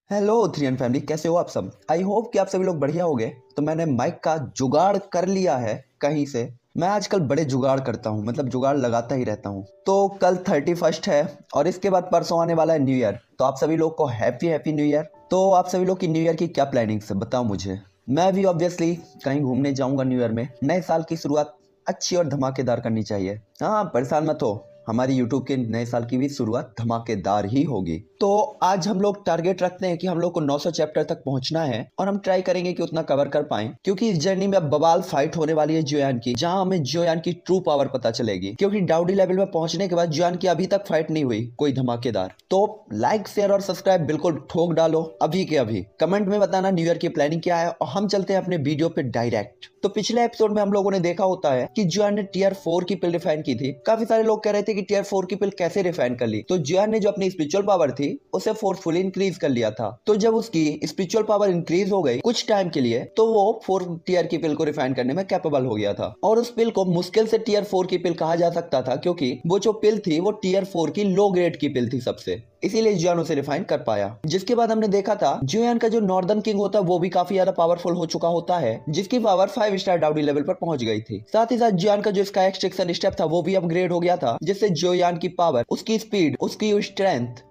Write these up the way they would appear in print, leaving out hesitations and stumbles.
Hello three N family, कैसे हो आप सब। आई होप कि आप सभी लोग बढ़िया होंगे। तो मैंने माइक का जुगाड़ कर लिया है कहीं से। मैं आजकल बड़े जुगाड़ करता हूँ, मतलब जुगाड़ लगाता ही रहता हूँ। तो कल 31 है और इसके बाद परसों आने वाला है न्यू ईयर। तो आप सभी लोग को हैप्पी हैप्पी न्यू ईयर। तो आप सभी लोग की न्यू ईयर की क्या प्लानिंग्स है बताओ मुझे। मैं भी ऑब्वियसली कहीं घूमने जाऊंगा न्यू ईयर में। नए साल की शुरुआत अच्छी और धमाकेदार करनी चाहिए। हाँ, परेशान मत हो, हमारी यूट्यूब के नए साल की भी शुरुआत धमाकेदार ही होगी। तो आज हम लोग टारगेट रखते हैं कि हम लोग को 900 चैप्टर तक पहुंचना है और हम ट्राई करेंगे कि उतना कवर कर पाएं, क्योंकि इस जर्नी में अब बवाल फाइट होने वाली है जोयान की, जहां हमें जोयान की ट्रू पावर पता चलेगी। क्योंकि डाउडी लेवल में पहुंचने के बाद जोयान की अभी तक फाइट नहीं हुई कोई धमाकेदार। तो लाइक शेयर और सब्सक्राइब बिल्कुल ठोक डालो अभी के अभी। कमेंट में बताना न्यू ईयर की प्लानिंग क्या है और हम चलते हैं अपने वीडियो पे डायरेक्ट। तो पिछले एपिसोड में हम लोगों ने देखा होता है कि जोयान ने टीयर 4 की पिल रिफाइन की थी। काफी सारे लोग कह रहे थे कि टीयर 4 की पिल कैसे रिफाइन कर ली। तो जोयान ने जो अपनी स्पिरिचुअल पावर थी उसे फोर्सफुली इंक्रीज कर लिया था। तो जब उसकी स्पिरिचुअल पावर इंक्रीज हो गई कुछ टाइम के लिए, तो वो 4 टीयर की पिल को रिफाइन करने में कैपेबल हो गया था। और उस पिल को मुश्किल से टीयर 4 की पिल कहा जा सकता था, क्योंकि वो जो पिल थी वो टीयर 4 की लो ग्रेड की पिल थी सबसे। इसीलिए जोयान उसे रिफाइन कर पाया। जिसके बाद हमने देखा था जोयान का जो नॉर्दर्न किंग होता है वो भी काफी ज्यादा पावरफुल हो चुका होता है, जिसकी पावर 5 स्टार डाउडी लेवल पर पहुंच गई थी। साथ ही साथ जोयान का जो स्काई एक्सट्रैक्शन स्टेप था वो भी अपग्रेड हो गया था, जिससे जोयान की पावर, उसकी स्पीड, उसकी स्ट्रेंथ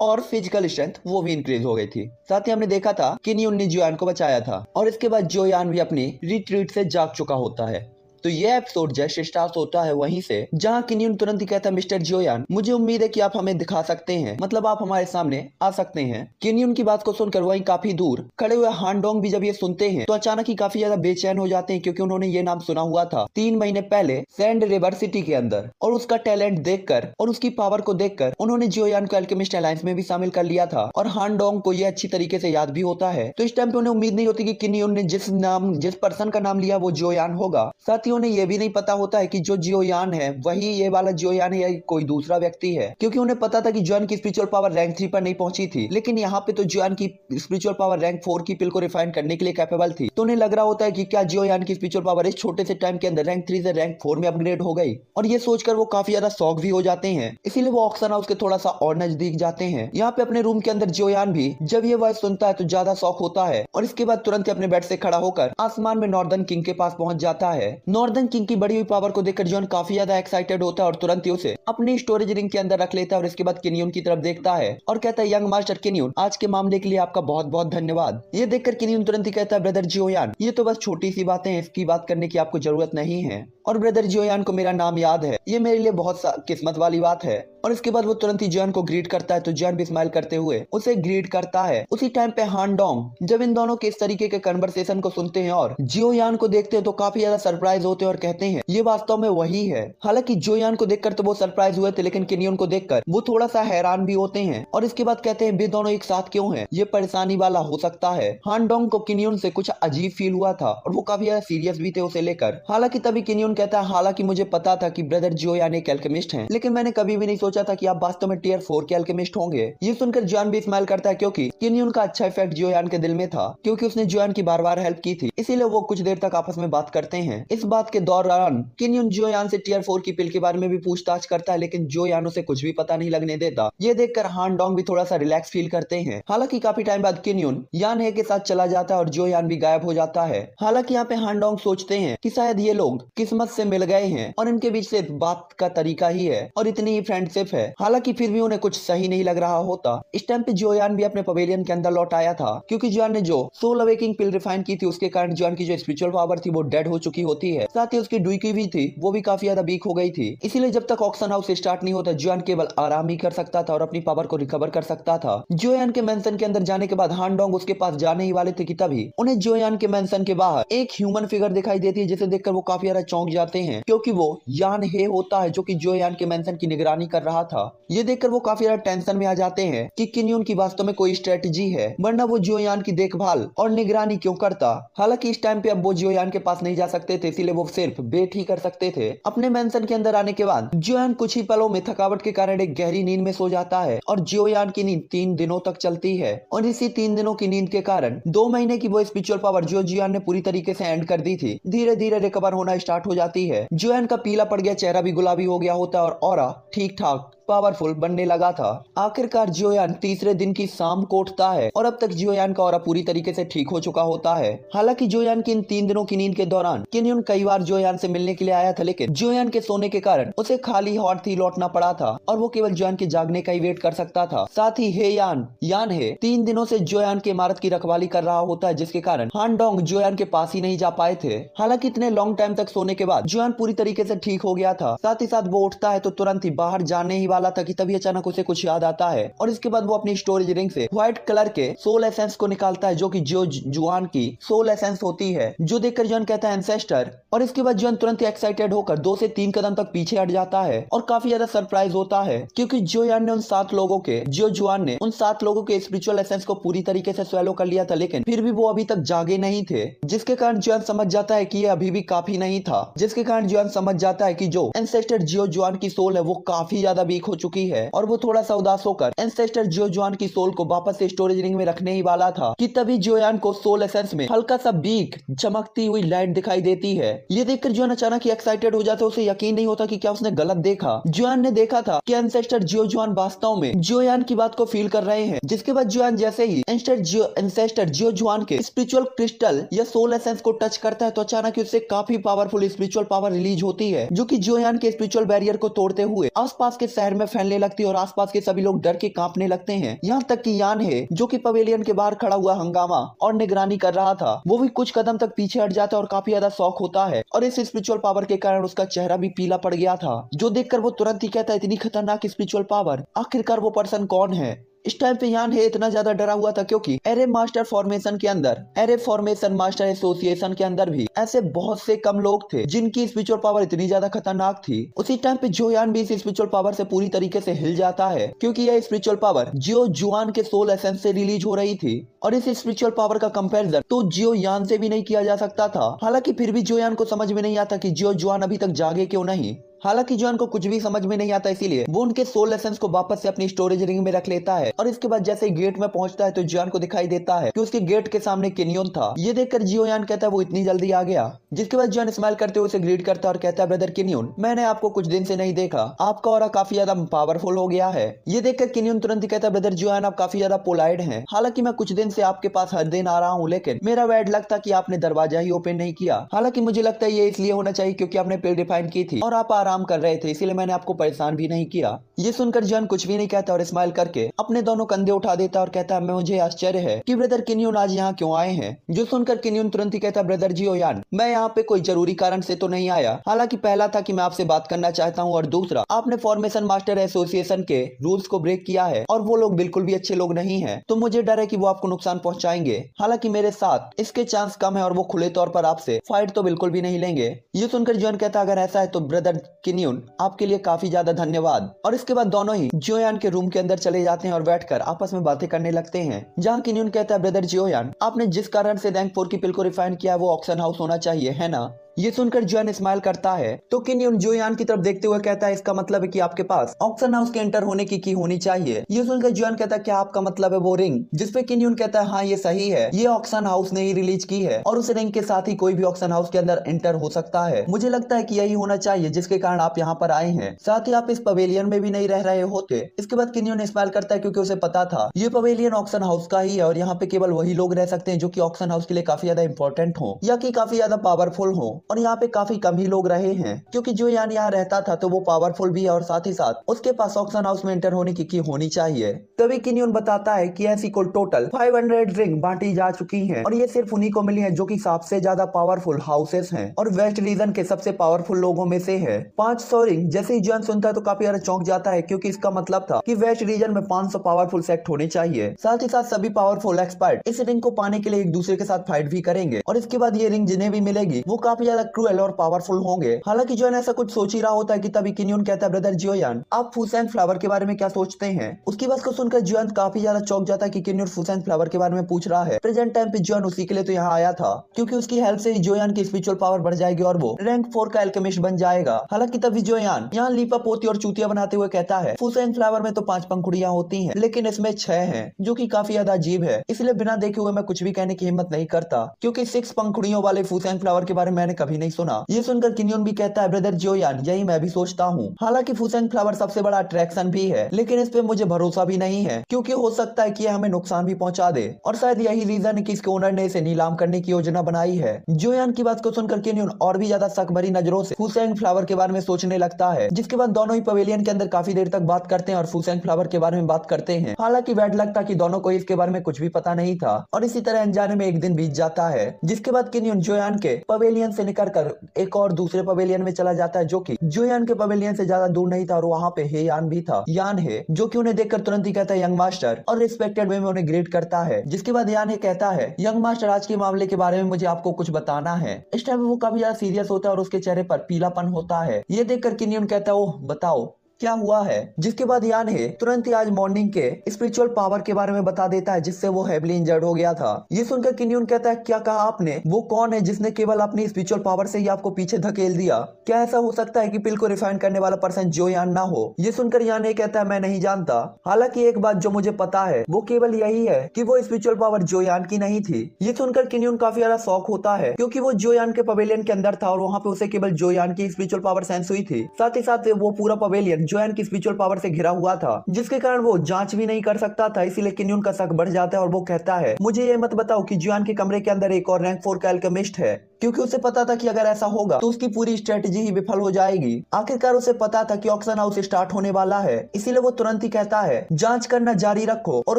और फिजिकल स्ट्रेंथ वो भी इंक्रीज हो गई थी। साथ ही हमने देखा था कि न्यून ने जोयान को बचाया था और इसके बाद जोयान भी अपनी रिट्रीट से जाग चुका होता है। तो ये एपिसोड जैसे स्टार्ट होता है वहीं से, जहां किन्यून तुरंत ही कहता है, मिस्टर जोयान मुझे उम्मीद है कि आप हमें दिखा सकते हैं, मतलब आप हमारे सामने आ सकते हैं। किन्यून की बात को सुनकर वहीं काफी दूर खड़े हुए हानडोंग भी जब ये सुनते हैं तो अचानक ही काफी ज्यादा बेचैन हो जाते हैं, क्योंकि उन्होंने ये नाम सुना हुआ था 3 महीने पहले सैंड रिवर सिटी के अंदर। और उसका टैलेंट देखकर और उसकी पावर को देखकर उन्होंने जोयान को अल्केमिस्ट अलायंस में भी शामिल कर लिया था। और हानडोंग को ये अच्छी तरीके से याद भी होता है। तो इस टाइम पे उन्हें उम्मीद नहीं होती कि किन्यून ने जिस पर्सन का नाम लिया वो जोयान होगा। साथ ही उन्हें यह भी नहीं पता होता है कि जो जोयान है वही ये वाला जोयान है या कोई दूसरा व्यक्ति है, क्योंकि उन्हें पता था कि जोयान की स्पिरिचुअल पावर रैंक 3 पर नहीं पहुंची थी। लेकिन यहाँ पे तो जोयान की स्पिरिचुअल पावर रैंक 4 की पिल को रिफाइन करने के लिए कैपेबल थी। तो उन्हें लग रहा होता है कि क्या जोयान की स्पिरिचुअल पावर इस छोटे से टाइम के अंदर रैंक 3 से रैंक 4 में अपग्रेड हो गई। और ये सोचकर वो काफी ज्यादा शॉक भी हो जाते हैं। इसीलिए वो ऑक्सन हाउस के थोड़ा सा और नजदीक जाते हैं। यहाँ पे अपने रूम के अंदर जोयान भी जब ये वॉइस सुनता है तो ज्यादा शॉक होता है और इसके बाद तुरंत ही अपने बेड से खड़ा होकर आसमान में नॉर्दर्न किंग के पास पहुंच जाता है। नॉर्दर्न किंग की बड़ी हुई पावर को देखकर जोयान काफी ज्यादा एक्साइटेड होता है और तुरंत ही उसे अपनी स्टोरेज रिंग के अंदर रख लेता है। और इसके बाद किन्यून की तरफ देखता है और कहता है, यंग मास्टर किन्यून, आज के मामले के लिए आपका बहुत बहुत धन्यवाद। ये देखकर किन्यून तुरंत ही कहता है, ब्रदर जोयान ये तो बस छोटी सी बातें हैं, इसकी बात करने की आपको जरूरत नहीं है। और ब्रदर जोयान को मेरा नाम याद है, ये मेरे लिए बहुत किस्मत वाली बात है। और इसके बाद वो तुरंत ही जोयान को ग्रीट करता है। तो जोयान भी स्माइल करते हुए उसे ग्रीट करता है। उसी टाइम पे हानडोंग जब इन दोनों के इस तरीके के कन्वर्सेशन को सुनते हैं और जोयान को देखते हैं तो काफी ज्यादा सरप्राइज होते हैं और कहते हैं ये वास्तव में वही है। हालांकि जोयान को देखकर तो वो सरप्राइज हुए थे, लेकिन किन्यून को देखकर वो थोड़ा सा हैरान भी होते हैं। और इसके बाद कहते हैं, वे दोनों एक साथ क्यों हैं? ये परेशानी वाला हो सकता है। हानडोंग को किन्यून से कुछ अजीब फील हुआ था और वो काफी ज्यादा सीरियस भी थे उसे लेकर। हालांकि तभी किन्यून कहता है, हालांकि मुझे पता था कि ब्रदर जोयान एक अल्केमिस्ट हैं, लेकिन मैंने कभी भी नहीं सोचा था कि आप वास्तव में टीयर 4 के अल्केमिस्ट होंगे। ये सुनकर जोयान भी स्माइल करता है, क्योंकि किन्यून का अच्छा इफेक्ट जोयान के दिल में था, क्योंकि उसने जोयान की बार बार हेल्प की थी। इसीलिए वो कुछ देर तक आपस में बात करते हैं। इस बात के दौरान किन्यून जोयान से टीयर 4 की पिल के बारे में भी पूछताछ करता है, लेकिन जोयान उसे कुछ भी पता नहीं लगने देता। ये देखकर हानडोंग भी थोड़ा सा रिलैक्स फील करते हैं। हालांकि काफी टाइम बाद किन्यून यान हे के साथ चला जाता है और जोयान भी गायब हो जाता है। हालांकि यहाँ पे हानडोंग सोचते हैं कि शायद ये लोग किस्मत से मिल गए हैं और इनके बीच से बात का तरीका ही है और इतनी ही फ्रेंडशिप है। हालांकि फिर भी उन्हें कुछ सही नहीं लग रहा होता। इस टाइम पे जोयान भी अपने पवेलियन के अंदर लौट आया था, क्योंकि जोयान ने जो सोल अवेकिंग पिल रिफाइन की थी उसके कारण जोयान की जो स्पिरिचुअल पावर थी वो डेड हो चुकी होती है। साथ ही उसकी डुई की भी थी वो भी काफी ज्यादा वीक हो गई थी। इसीलिए जब तक ऑक्सन हाउस स्टार्ट नहीं होता जोयान केवल आराम ही कर सकता था और अपनी पावर को रिकवर कर सकता था। जोयान के मेंशन के अंदर जाने के बाद हानडोंग उसके पास जाने ही वाले थे कि तभी उन्हें जोयान के मेंशन के बाहर एक ह्यूमन फिगर दिखाई देती है, जिसे देखकर वो काफी ज्यादा चौंक जाते हैं, क्योंकि वो यान हे होता है जो कि जोयान के मेंशन की निगरानी कर रहा था। ये देखकर वो काफी ज्यादा टेंशन में आ जाते हैं कि किन्यून की वास्तव में कोई स्ट्रेटजी है, वरना वो जोयान की देखभाल और निगरानी क्यों करता। हालांकि इस टाइम पे अब वो जोयान के पास नहीं जा सकते थे, इसीलिए वो सिर्फ वेट ही कर सकते थे। अपने मेंशन के अंदर आने के बाद जोयान कुछ ही पलों में थकावट के कारण एक गहरी नींद में सो जाता है और जोयान की नींद 3 दिनों तक चलती है। और इसी 3 दिनों की नींद के कारण 2 महीने की वो स्पिरिचुअल पावर जो जोयान ने पूरी तरीके से एंड कर दी थी धीरे धीरे रिकवर होना स्टार्ट हो जाती है। जोयान का पीला पड़ गया चेहरा भी गुलाबी हो गया होता है और ऑरा ठीक ठाक पावरफुल बनने लगा था। आखिरकार जियोयान तीसरे दिन की शाम को उठता है और अब तक जियोयान का ऑरा पूरी तरीके से ठीक हो चुका होता है। हालांकि जियोयान की इन 3 दिनों की नींद के दौरान किन्यून कई बार जियोयान से मिलने के लिए आया था, लेकिन जियोयान के सोने के कारण उसे खाली हाथ ही लौटना पड़ा था और वो केवल जियोयान के जागने का ही वेट कर सकता था। साथ ही हे यान है 3 दिनों से जियोयान की इमारत की रखवाली कर रहा होता है, जिसके कारण हान डोंग जियोयान के पास ही नहीं जा पाए थे। हालांकि इतने लॉन्ग टाइम तक सोने के बाद जियोयान पूरी तरीके से ठीक हो गया था। साथ ही साथ वो उठता है तो तुरंत ही बाहर जाने ही वाला था कि तभी अचानक उसे कुछ याद आता है और इसके बाद वो अपनी स्टोरेज रिंग से व्हाइट कलर के सोल एसेंस को निकालता है, जो कि जुआन की सोल एसेंस होती है, जो देखकर जियोयान कहता है एंसेस्टर। और इसके बाद जियोयान तुरंत ही एक्साइटेड होकर 2 से 3 कदम तक पीछे हट जाता है और काफी ज्यादा सरप्राइज होता है क्योंकि जियोयान ने उन 7 लोगों के जुआन ने उन 7 लोगों के स्पिरिचुअल एसेंस को पूरी तरीके से स्वेलो कर लिया था, लेकिन फिर भी वो अभी तक जागे नहीं थे, जिसके कारण जियोयान समझ जाता है कि ये अभी भी काफी नहीं था। जिसके कारण जियोयान समझ जाता है कि जो एंसेस्टर जुआन की सोल है वो काफी ज्यादा वीक हो चुकी है और वो थोड़ा सा उदास होकर एंसेस्टर जुआन की सोल को वापस से स्टोरेज रिंग में रखने ही वाला था कि तभी जियोयान को सोल एसेंस में हल्का सा बीक चमकती हुई लाइट दिखाई देती है। ये देखकर जियोयान अचानक ही एक्साइटेड हो जाता है, उसे यकीन नहीं होता कि क्या उसने गलत देखा। जियोयान ने देखा था कि एंसेस्टर जुआन वास्तव में जियोयान की बात को फील कर रहे हैं। जिसके बाद जियोयान जैसे ही एंसेस्टर जुआन के स्पिरिचुअल क्रिस्टल या सोल एसेंस को टच करता है तो अचानक उससे काफी पावरफुल स्पिरिचुअल पावर रिलीज होती है, जो कि जियोयान के स्पिरिचुअल बैरियर को तोड़ते हुए आसपास के शहर में फैलने लगती है और आसपास के सभी लोग डर के कांपने लगते हैं। यहाँ तक कि यान है जो कि पवेलियन के बाहर खड़ा हुआ हंगामा और निगरानी कर रहा था, वो भी कुछ कदम तक पीछे हट जाता है और काफी ज्यादा शॉक होता है और इस स्पिरिचुअल पावर के कारण उसका चेहरा भी पीला पड़ गया था, जो देखकर वो तुरंत ही कहता है इतनी खतरनाक स्पिरिचुअल पावर, आखिरकार वो पर्सन कौन है। इस टाइम पे यान है इतना ज्यादा डरा हुआ था क्योंकि एरे फॉर्मेशन मास्टर एसोसिएशन के अंदर भी ऐसे बहुत से कम लोग थे जिनकी स्पिरिचुअल पावर इतनी ज्यादा खतरनाक थी। उसी टाइम पे जियोयान भी इस स्पिरिचुअल पावर से पूरी तरीके से हिल जाता है क्योंकि यह स्पिरिचुअल पावर जुआन के सोल एसेंस से रिलीज हो रही थी और इस स्पिरिचुअल पावर का कंपैरिजन तो जियोयान से भी नहीं किया जा सकता था। हालांकि फिर भी जियोयान को समझ में नहीं आता कि जुआन अभी तक जागे क्यों नहीं। हालांकि जियोयान को कुछ भी समझ में नहीं आता, इसीलिए वो उनके सोल एसेंस को वापस से अपनी स्टोरेज रिंग में रख लेता है और इसके बाद जैसे गेट में पहुंचता है तो जियोयान को दिखाई देता है कि उसके गेट के सामने किन्योन था। ये देखकर जियोयान कहता है वो इतनी जल्दी आ गया। जिसके बाद जियोयान स्माइल करते हुए उसे ग्रीट करता है और कहता है ब्रदर किन्योन, मैंने आपको कुछ दिन से नहीं देखा, आपका ऑरा काफी ज्यादा पावरफुल हो गया है। ये देखकर किन्योन तुरंत ही कहता है ब्रदर जियोयान आप काफी ज्यादा पोलाइट हैं। हालांकि मैं कुछ दिन से आपके पास हर दिन आ रहा हूँ, लेकिन मेरा बैड लक था कि आपने दरवाजा ही ओपन नहीं किया। हालांकि मुझे लगता है ये इसलिए होना चाहिए क्योंकि आपने पिल डिफाइन की थी और आप आराम कर रहे थे, इसलिए मैंने आपको परेशान भी नहीं किया। ये सुनकर जियोयान कुछ भी नहीं कहता और स्माइल करके अपने दोनों कंधे उठा देता और कहता है मैं मुझे आश्चर्य है कि ब्रदर किन्योन आज यहाँ क्यों आए हैं। जो सुनकर किन्योन तुरंत ही कहता ब्रदर जियोयान मैं यहाँ पे कोई जरूरी कारण से तो नहीं आया। हालांकि पहला था कि मैं आपसे बात करना चाहता हूँ और दूसरा आपने फॉर्मेशन मास्टर एसोसिएशन के रूल्स को ब्रेक किया है और वो लोग बिल्कुल भी अच्छे लोग नहीं है, तो मुझे डर है कि वो आपको नुकसान पहुंचाएंगे। हालांकि मेरे साथ इसके चांस कम है और वो खुले तौर पर आपसे फाइट तो बिल्कुल भी नहीं लेंगे। ये सुनकर जियोयान कहता अगर ऐसा है तो ब्रदर किन्योन आपके लिए काफी ज्यादा धन्यवाद। और इसके बाद दोनों ही जियोयान के रूम के अंदर चले जाते हैं और बैठकर आपस में बातें करने लगते हैं, जहाँ किन्योन कहता है ब्रदर जियोयान आपने जिस कारण से रैंक 4 की पिल को रिफाइन किया वो ऑक्शन हाउस होना चाहिए है ना। ये सुनकर जियोयान स्माइल करता है तो किन्योन जियोयान की तरफ देखते हुए कहता है इसका मतलब है कि आपके पास ऑक्शन हाउस के एंटर होने की होनी चाहिए। ये सुनकर जियोयान कहता है क्या आपका मतलब है वो रिंग, जिसपे किन्योन कहता है हाँ ये सही है, ये ऑक्शन हाउस ने ही रिलीज की है और उस रिंग के साथ ही कोई भी ऑक्शन हाउस के अंदर एंटर हो सकता है। मुझे लगता है कि यही होना चाहिए जिसके कारण आप यहाँ पर आए हैं, साथ ही आप इस पवेलियन में भी नहीं रह रहे होते। इसके बाद किन्योन स्माइल करता है क्योंकि उसे पता था ये पवेलियन ऑक्शन हाउस का ही है और यहाँ पे केवल वही लोग रह सकते हैं जो कि ऑक्शन हाउस के लिए काफी ज्यादा इंपॉर्टेंट हो या कि काफी ज्यादा पावरफुल हो, और यहाँ पे काफी कम ही लोग रहे हैं क्योंकि जियोयान यहाँ रहता था तो वो पावरफुल भी है और साथ ही साथ उसके पास ऑक्शन हाउस में एंटर होने की होनी चाहिए। तभी किन्योन बताता है कि ऐसी कुल टोटल 500 रिंग बांटी जा चुकी हैं और ये सिर्फ उन्हीं को मिली है जो कि सबसे ज्यादा पावरफुल हाउसेस हैं और वेस्ट रीजन के सबसे पावरफुल लोगों में से है। 500 रिंग जैसे ही जियोयान सुनता है तो काफी ज्यादा चौंक जाता है क्योंकि इसका मतलब था कि वेस्ट रीजन में 500 पावरफुल सेक्ट होने चाहिए। साथ ही साथ सभी पावरफुल एक्सपर्ट इस रिंग को पाने के लिए एक दूसरे के साथ फाइट भी करेंगे और इसके बाद ये रिंग जिन्हें भी मिलेगी वो काफी ज्यादा क्रूएल और पावरफुल होंगे। हालांकि जियोयान ऐसा कुछ सोच ही रहा होता है कि तभी किन्योन कहता है ब्रदर जियोयान आप फूसेंट फ्लावर के बारे में क्या सोचते हैं। उसकी बात को सुनकर जियोयान काफी ज्यादा चौंक जाता है कि किन्योन फूसेंट फ्लावर के बारे में पूछ रहा है। प्रेजेंट टाइम पे जियोयान उसी के लिए तो यहाँ आया था क्योंकि उसकी हेल्प से जियोयान की स्पिरिचुअल पावर बढ़ जाएगी और वो रैंक 4 का एल्केमिस्ट बन जाएगा। हालांकि तभी जियोयान यहाँ लीपा पोती और चूतिया बनाते हुए कहता है फूसेंट फ्लावर में तो 5 पंखुड़ियां होती हैं लेकिन इसमें 6 हैं, जो कि काफी ज्यादा अजीब है, इसलिए बिना देखे हुए मैं कुछ भी कहने की हिम्मत नहीं करता क्योंकि 6 पंखुड़ियों वाले फूसेंट फ्लावर के बारे में मैंने कभी नहीं सुना। ये सुनकर किन्योन भी कहता है ब्रदर जोयान यही मैं भी सोचता हूँ। हालांकि फूसेंग फ्लावर सबसे बड़ा अट्रैक्शन भी है, लेकिन इस पे मुझे भरोसा भी नहीं है, क्योंकि हो सकता है कि ये हमें नुकसान भी पहुंचा दे, और शायद यही रीजन है कि इसके ओनर ने इसे नीलाम करने की योजना बनाई है। जोयान की बात को सुनकर किन्योन और भी ज्यादा शक भरी नजरों से फूसेंग फ्लावर के बारे में सोचने लगता है, जिसके बाद दोनों ही पवेलियन के अंदर काफी देर तक बात करते हैं और फूसेंग फ्लावर के बारे में बात करते हैं। हालांकि बैड लगता कि दोनों को इसके बारे में कुछ भी पता नहीं था, और इसी तरह अनजाने में एक दिन बीत जाता है, जिसके बाद किन्योन जोयान के पवेलियन से निकलकर एक और दूसरे पवेलियन में चला जाता है, जो कि जोयान के पवेलियन से ज्यादा दूर नहीं था, और वहाँ पे हे यान भी था। यान है जो कि उन्हें देखकर तुरंत ही कहता है यंग मास्टर, और रिस्पेक्टेड वे में उन्हें ग्रेट करता है। जिसके बाद यान है कहता है यंग मास्टर आज के मामले के बारे में मुझे आपको कुछ बताना है। इस टाइम वो काफी ज्यादा सीरियस होता है और उसके चेहरे पर पीलापन होता है। ये देखकर किन्योन कहता है ओह बताओ क्या हुआ है। जिसके बाद यान है तुरंत ही आज मॉर्निंग के स्पिरिचुअल पावर के बारे में बता देता है, जिससे वो हेवली इंजर्ड हो गया था। ये सुनकर किन्योन कहता है क्या कहा आपने, वो कौन है जिसने केवल अपनी स्पिरिचुअल पावर से ही आपको पीछे धकेल दिया? क्या ऐसा हो सकता है कि पिल को रिफाइन करने वाला पर्सन जोयान ना हो? ये सुनकर यान कहता है मैं नहीं जानता। हालांकि एक बात जो मुझे पता है वो केवल यही है कि वो स्पिरिचुअल पावर जोयान की नहीं थी। ये सुनकर किन्योन काफी ज्यादा शॉक होता है, क्योंकि वो जोयान के पवेलियन के अंदर था और वहाँ पे उसे केवल जोयान की स्पिरिचुअल पावर सेंस हुई थी। साथ ही साथ वो पूरा पवेलियन जोयान की स्पिरिचुअल पावर से घिरा हुआ था, जिसके कारण वो जांच भी नहीं कर सकता था। इसीलिए किन्योन का शक बढ़ जाता है और वो कहता है मुझे ये मत बताओ कि जोयान के कमरे के अंदर एक और रैंक 4 का अल्केमिस्ट है, क्योंकि उसे पता था कि अगर ऐसा होगा तो उसकी पूरी स्ट्रेटेजी ही विफल हो जाएगी। आखिरकार उसे पता था कि ऑक्शन हाउस स्टार्ट होने वाला है, इसीलिए वो तुरंत ही कहता है जांच करना जारी रखो और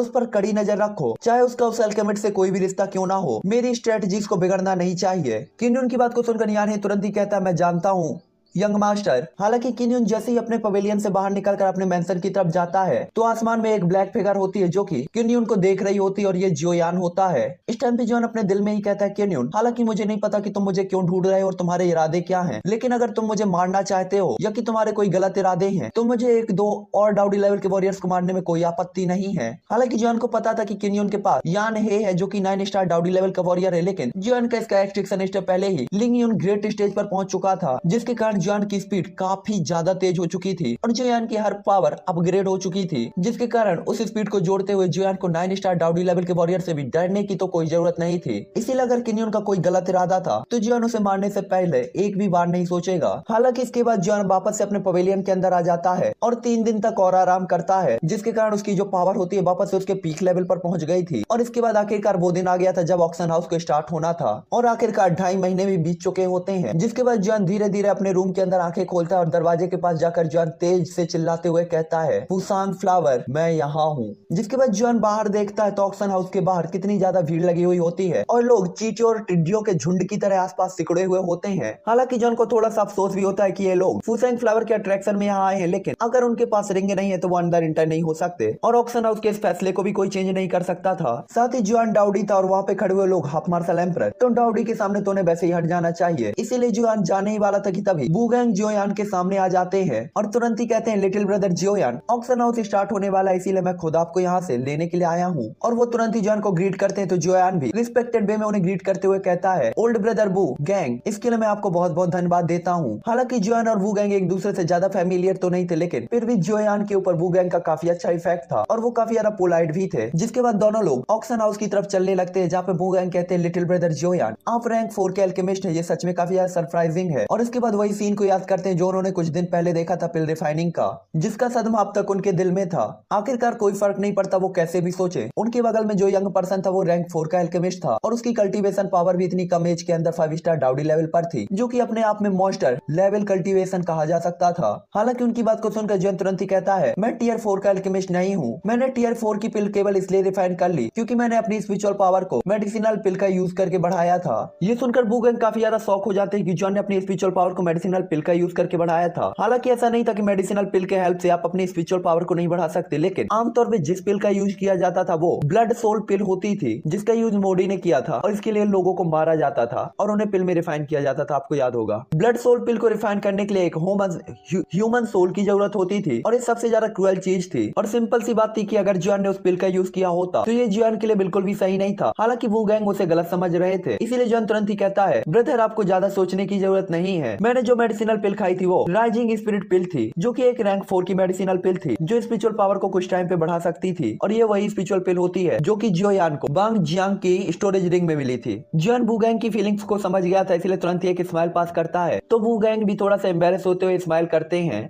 उस पर कड़ी नजर रखो, चाहे उसका उस अल्केमिस्ट से कोई भी रिश्ता क्यों ना हो, मेरी स्ट्रेटेजीज को बिगड़ना नहीं चाहिए। किन्योन की बात को सुनकर यान तुरंत ही कहता है मैं जानता हूँ यंग मास्टर। हालांकि किन्योन जैसे ही अपने पवेलियन से बाहर निकलकर अपने मेंशन की तरफ जाता है तो आसमान में एक ब्लैक फिगर होती है, जो कि किन्योन को देख रही होती है, और ये जोयान होता है। इस टाइम पे जोयान अपने दिल में ही कहता है किन्योन हालांकि मुझे नहीं पता कि तुम मुझे क्यों ढूंढ रहे हो और तुम्हारे इरादे क्या हैं, लेकिन अगर तुम मुझे मारना चाहते हो या कि तुम्हारे कोई गलत इरादे हैं तो मुझे 1-2 और डाउडी लेवल के वॉरियर्स को मारने में कोई आपत्ति नहीं है। हालांकि जोयान को पता था कि किन्योन के पास यान है जो कि 9 स्टार डाउडी लेवल का वॉरियर है, लेकिन जोयान का इसका एक्सट्रैक्शन स्टेप पहले ही लिंग यून ग्रेट स्टेज पर पहुंच चुका था, जिसके कारण जोयान की स्पीड काफी ज्यादा तेज हो चुकी थी और जोयान की हर पावर अपग्रेड हो चुकी थी, जिसके कारण उस स्पीड को जोड़ते हुए जोयान को 9 स्टार डाउडी लेवल के वॉरियर से भी डरने की तो कोई जरूरत नहीं थी। इसीलिए अगर किन्योन का कोई गलत इरादा था तो जोयान उसे मारने से पहले एक भी बार नहीं सोचेगा। हालांकि इसके बाद जोयान वापस से अपने पवेलियन के अंदर आ जाता है और 3 दिन तक और आराम करता है, जिसके कारण उसकी जो पावर होती है वापस से उसके पीक लेवल पर पहुंच गई थी। और इसके बाद आखिरकार वो दिन आ गया था जब ऑक्शन हाउस को स्टार्ट होना था, और आखिरकार 2.5 महीने भी बीत चुके होते हैं। जिसके बाद जोयान धीरे धीरे अपने रूम के अंदर आंखें खोलता है और दरवाजे के पास जाकर जोयान तेज से चिल्लाते हुए कहता है फूसेंग फ्लावर मैं यहाँ हूँ। जिसके बाद जोयान बाहर देखता है तो ऑक्शन हाउस के बाहर कितनी ज्यादा भीड़ लगी हुई होती है और लोग चींटियों और टिड्डियों के झुंड की तरह आसपास सिकुड़े हुए होते हैं। हालांकि जोयान को थोड़ा सा अफसोस भी होता है कि ये लोग फूसेंग फ्लावर के अट्रैक्शन में यहाँ आए हैं, लेकिन अगर उनके पास रिंग नहीं है तो वो अंदर इंटर नहीं हो सकते और ऑक्शन हाउस के इस फैसले को भी कोई चेंज नहीं कर सकता था। साथ ही जोयान डाउडी था और वहाँ पे खड़े हुए लोग हाफ मार्शल एम्परर, तो डाउडी के सामने तो उन्हें वैसे ही हट जाना चाहिए। इसीलिए जोयान जाने ही वाला था कि तभी वुगैंग जोयान के सामने आ जाते हैं और तुरंत ही कहते हैं लिटिल ब्रदर जोयान ऑक्शन हाउस स्टार्ट होने वाला है, इसीलिए मैं खुद आपको यहाँ से लेने के लिए आया हूँ। और वो तुरंत ही जोयान को ग्रीट करते हैं तो जोयान भी रिस्पेक्टेड वे में उन्हें ग्रीट करते हुए कहता है ओल्ड ब्रदर वू गैंग, इसके लिए मैं आपको बहुत बहुत धन्यवाद देता हूँ। हालांकि जोयान और वू गैंग एक दूसरे से ज्यादा फैमिलियर तो नहीं थे, लेकिन फिर भी जोयान के ऊपर वू गैंग का काफी अच्छा इफेक्ट था और वो काफी ज्यादा पोलाइट भी थे। जिसके बाद दोनों लोग ऑक्शन हाउस की तरफ चलने लगते हैं, जहाँ पे वू गैंग कहते हैं लिटिल ब्रदर जोयान आप रैंक 4 के अल्केमिस्ट है, ये सच में काफी ज्यादा सरप्राइजिंग है। और इसके बाद वही सीन को याद करते हैं जो उन्होंने कुछ दिन पहले देखा था पिल रिफाइनिंग का, जिसका सदमा अब तक उनके दिल में था। आखिरकार कोई फर्क नहीं पड़ता वो कैसे भी सोचे, उनके बगल में जो यंग पर्सन था वो रैंक 4 का अल्केमिस्ट था और उसकी कल्टीवेशन पावर भी इतनी कम एज के अंदर 5 स्टार डाउडी लेवल पर थी, जो कि अपने आप में मॉन्स्टर लेवल कल्टीवेशन कहा जा सकता था। हालांकि उनकी बात को सुनकर जोयान तुरंत ही कहता है मैं टियर 4 का अल्केमिस्ट नहीं हूँ, मैंने टियर 4 की पिल केवल इसलिए रिफाइन कर ली क्योंकि मैंने अपनी स्पिरिचुअल पावर को मेडिसिनल पिल का यूज करके बढ़ाया था। ये सुनकर वू गैंग काफी ज्यादा शॉक हो जाते हैं कि जोयान ने अपनी स्पिरिचुअल पावर को मेडिसिनल पिल का यूज करके बढ़ाया था। हालांकि ऐसा नहीं था कि मेडिसिनल पिल के हेल्प से आप अपनी स्पिरिचुअल पावर को नहीं बढ़ा सकते, लेकिन आमतौर पे जिस पिल का यूज किया जाता था वो ब्लड सोल पिल होती थी, जिसका यूज मोडी ने किया था और इसके लिए लोगों को मारा जाता था और उन्हें पिल में रिफाइन किया जाता था। आपको याद होगा ब्लड सोल पिल को रिफाइन करने के लिए एक ह्यूमन सोल की जरूरत होती थी और ये सबसे ज्यादा क्रूएल चीज थी और सिंपल सी बात थी कि अगर जोयान ने उस पिल का यूज किया होता तो ये जोयान के लिए बिल्कुल भी सही नहीं था। हालांकि वू गैंग उसे गलत समझ रहे थे, इसीलिए जोयान तुरंत ही कहता है ब्रदर आपको ज्यादा सोचने की जरूरत नहीं है, मैंने जो मेडिसिनल पिल खाई थी वो राइजिंग स्पिरिट पिल थी, जो कि एक रैंक 4 की मेडिसिनल पिल थी जो स्पिरिचुअल पावर को कुछ टाइम पे बढ़ा सकती थी। और ये वही स्पिरिचुअल पिल होती है जो कि जियोयान को बांग जियांग की स्टोरेज रिंग में मिली थी। जियोन वुगैंग की फीलिंग्स को समझ गया था, इसलिए तुरंत ही एक स्माइल पास करता है। तो वुगैंग भी थोड़ा सा एम्बेरस होते हुए स्माइल करते हैं।